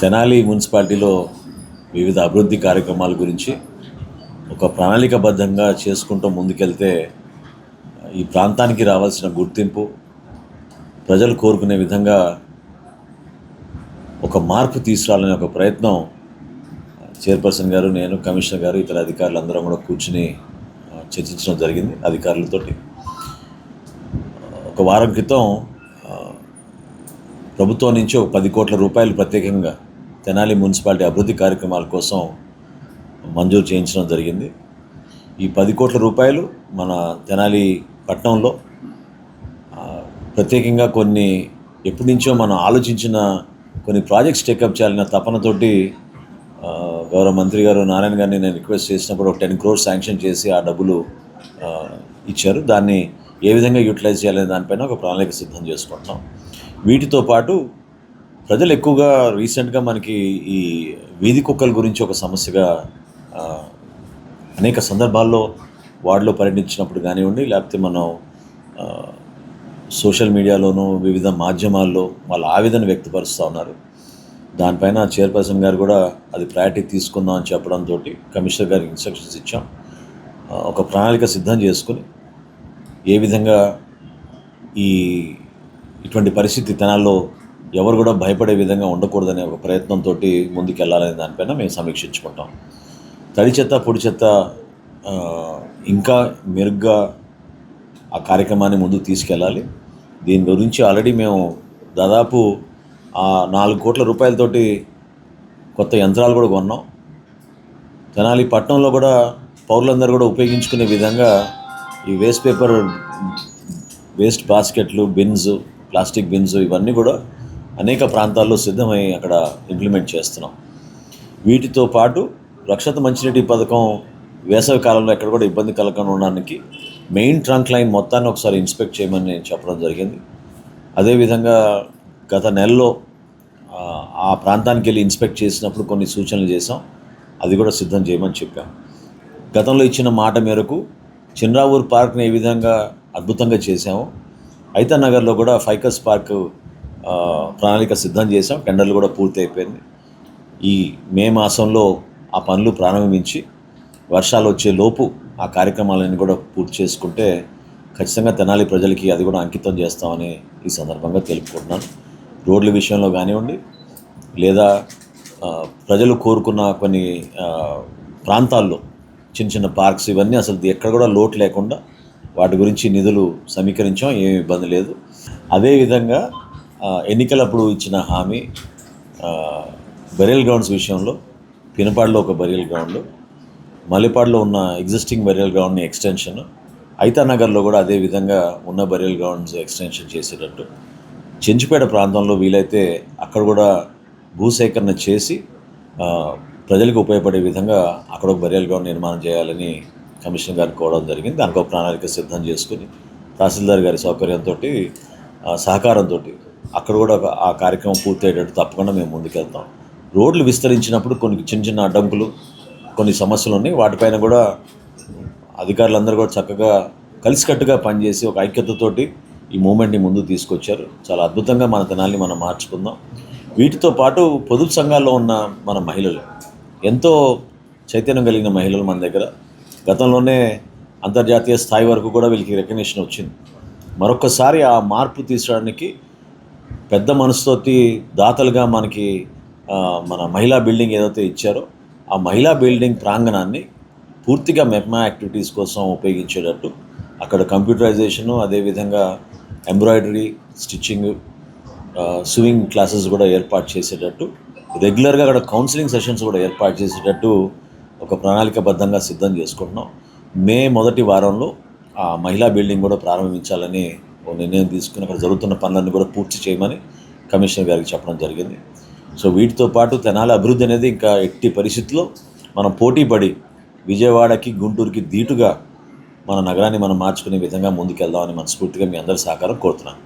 తెనాలి మున్సిపాలిటీలో వివిధ అభివృద్ధి కార్యక్రమాల గురించి ఒక ప్రణాళికాబద్ధంగా చేసుకుంటూ ముందుకెళ్తే ఈ ప్రాంతానికి రావాల్సిన గుర్తింపు ప్రజలు కోరుకునే విధంగా ఒక మార్పు తీసుకురావాలనే ఒక ప్రయత్నం చైర్పర్సన్ గారు, నేను, కమిషనర్ గారు, ఇతర అధికారులు అందరం కూడా కూర్చుని చర్చించడం జరిగింది అధికారులతోటి. ఒక వారం క్రితం ప్రభుత్వం నుంచి ఒక 10 కోట్ల రూపాయలు ప్రత్యేకంగా తెనాలి మున్సిపాలిటీ అభివృద్ధి కార్యక్రమాల కోసం మంజూరు చేయించడం జరిగింది. ఈ 10 కోట్ల రూపాయలు మన తెనాలి పట్టణంలో ప్రత్యేకంగా కొన్ని ఎప్పటి నుంచో మనం ఆలోచించిన కొన్ని ప్రాజెక్ట్స్ టేకప్ చేయాలన్న తపనతోటి గౌరవ మంత్రి గారు నారాయణ గారిని నేను రిక్వెస్ట్ చేసినప్పుడు ఒక 10 crores శాంక్షన్ చేసి ఆ డబ్బులు ఇచ్చారు. దాన్ని ఏ విధంగా యూటిలైజ్ చేయాలనే దానిపైన ఒక ప్రణాళిక సిద్ధం చేసుకుంటున్నాం. వీటితో పాటు ప్రజలు ఎక్కువగా రీసెంట్గా మనకి ఈ వీధి కుక్కల గురించి ఒక సమస్యగా అనేక సందర్భాల్లో వార్డులో పర్యటించినప్పుడు కానివ్వండి, లేకపోతే మనం సోషల్ మీడియాలోనూ వివిధ మాధ్యమాల్లో వాళ్ళ ఆవేదన వ్యక్తపరుస్తూ ఉన్నారు. దానిపైన చైర్పర్సన్ గారు కూడా అది ప్రయారిటీ తీసుకుందాం అని చెప్పడంతో కమిషనర్ గారికి ఇన్స్ట్రక్షన్స్ ఇచ్చాం. ఒక ప్రణాళిక సిద్ధం చేసుకుని ఏ విధంగా ఇటువంటి పరిస్థితి తెనాల్లో ఎవరు కూడా భయపడే విధంగా ఉండకూడదనే ఒక ప్రయత్నంతో ముందుకెళ్ళాలనే దానిపైన మేము సమీక్షించుకుంటాం. తడి చెత్త, పొడి చెత్త ఇంకా మెరుగ్గా ఆ కార్యక్రమాన్ని ముందుకు తీసుకెళ్ళాలి. దీని గురించి ఆల్రెడీ మేము దాదాపు 4 కోట్ల రూపాయలతోటి కొత్త యంత్రాలు కూడా కొన్నాం. తెనాలి పట్టణంలో కూడా పౌరులందరూ కూడా ఉపయోగించుకునే విధంగా ఈ వేస్ట్ బాస్కెట్లు, బిన్స్, ప్లాస్టిక్ బిన్స్ ఇవన్నీ కూడా అనేక ప్రాంతాల్లో సిద్ధమై అక్కడ ఇంప్లిమెంట్ చేస్తున్నాం. వీటితో పాటు రక్షిత మంచినీటి పథకం వేసవి కాలంలో ఎక్కడ కూడా ఇబ్బంది కలగకుండా ఉండడానికి మెయిన్ ట్రంక్ లైన్ మొత్తాన్ని ఒకసారి ఇన్స్పెక్ట్ చేయమని నేను చెప్పడం జరిగింది. అదేవిధంగా గత నెలలో ఆ ప్రాంతానికి వెళ్ళి ఇన్స్పెక్ట్ చేసినప్పుడు కొన్ని సూచనలు చేసాం. అది కూడా సిద్ధం చేయమని చెప్పాం. గతంలో ఇచ్చిన మాట మేరకు చిన్రావూర్ పార్క్ని ఏ విధంగా అద్భుతంగా చేసాము, ఐతనగర్లో కూడా ఫైకస్ పార్క్ ప్రణాళిక సిద్ధం చేసాం. టెండర్లు కూడా పూర్తి అయిపోయింది. ఈ మే మాసంలో ఆ పనులు ప్రారంభించి వర్షాలు వచ్చే లోపు ఆ కార్యక్రమాలన్నీ కూడా పూర్తి చేసుకుంటే ఖచ్చితంగా తెనాలి ప్రజలకి అది కూడా అంకితం చేస్తామని ఈ సందర్భంగా తెలుపుకుంటున్నాను. రోడ్ల విషయంలో కానివ్వండి, లేదా ప్రజలు కోరుకున్న కొన్ని ప్రాంతాల్లో చిన్న చిన్న పార్క్స్ ఇవన్నీ అసలు ఎక్కడ కూడా లోటు లేకుండా వాటి గురించి నిధులు సమీకరించాం. ఏమి ఇబ్బంది లేదు. అదేవిధంగా ఎన్నికలప్పుడు ఇచ్చిన హామీ బరియల్ గ్రౌండ్స్ విషయంలో పినపాడులో ఒక బరియల్ గ్రౌండ్, మల్లెపాడులో ఉన్న ఎగ్జిస్టింగ్ బరియల్ గ్రౌండ్ని ఎక్స్టెన్షన్, ఐతానగర్లో కూడా అదేవిధంగా ఉన్న బరియల్ గ్రౌండ్స్ ఎక్స్టెన్షన్ చేసేటట్టు, చెంచుపేట ప్రాంతంలో వీలైతే అక్కడ కూడా భూసేకరణ చేసి ప్రజలకు ఉపయోగపడే విధంగా అక్కడ ఒక బరియల్ గ్రౌండ్ నిర్మాణం చేయాలని కమిషనర్ గారికి కోవడం జరిగింది. దానికి ఒక ప్రణాళిక సిద్ధం చేసుకుని తహసీల్దార్ గారి సౌకర్యంతో, సహకారంతో అక్కడ కూడా ఆ కార్యక్రమం పూర్తయ్యేటట్టు తప్పకుండా మేము ముందుకెళ్తాం. రోడ్లు విస్తరించినప్పుడు కొన్ని చిన్న చిన్న అడ్డంకులు, కొన్ని సమస్యలు ఉన్నాయి. వాటిపైన కూడా అధికారులందరూ కూడా చక్కగా కలిసికట్టుగా పనిచేసి ఒక ఐక్యతతోటి ఈ మూమెంట్ని ముందుకు తీసుకొచ్చారు. చాలా అద్భుతంగా మన తెనాలిని మనం మార్చుకుందాం. వీటితో పాటు పొదుపు సంఘాల్లో ఉన్న మన మహిళలు, ఎంతో చైతన్యం కలిగిన మహిళలు మన దగ్గర, గతంలోనే అంతర్జాతీయ స్థాయి వరకు కూడా వీళ్ళకి రికగ్నిషన్ వచ్చింది. మరొకసారి ఆ మార్పు తీసుకోవడానికి పెద్ద మనసుతోటి దాతలుగా మనకి మన మహిళా బిల్డింగ్ ఏదైతే ఇచ్చారో ఆ మహిళా బిల్డింగ్ ప్రాంగణాన్ని పూర్తిగా మెప్మా యాక్టివిటీస్ కోసం ఉపయోగించేటట్టు అక్కడ కంప్యూటరైజేషను, అదేవిధంగా ఎంబ్రాయిడరీ, స్టిచ్చింగ్, స్వింగ్ క్లాసెస్ కూడా ఏర్పాటు చేసేటట్టు, రెగ్యులర్గా అక్కడ కౌన్సిలింగ్ సెషన్స్ కూడా ఏర్పాటు చేసేటట్టు ఒక ప్రణాళికబద్ధంగా సిద్ధం చేసుకుంటున్నాం. మే మొదటి వారంలో ఆ మహిళా బిల్డింగ్ కూడా ప్రారంభించాలని ఒక నిర్ణయం తీసుకుని అక్కడ జరుగుతున్న పనులన్నీ కూడా పూర్తి చేయమని కమిషనర్ గారికి చెప్పడం జరిగింది. సో వీటితో పాటు తెనాలి అభివృద్ధి అనేది ఇంకా ఎట్టి పరిస్థితుల్లో మనం పోటీపడి విజయవాడకి, గుంటూరుకి ధీటుగా మన నగరాన్ని మనం మార్చుకునే విధంగా ముందుకెళ్దామని మనస్ఫూర్తిగా మీ అందరి సహకారం కోరుతున్నాను.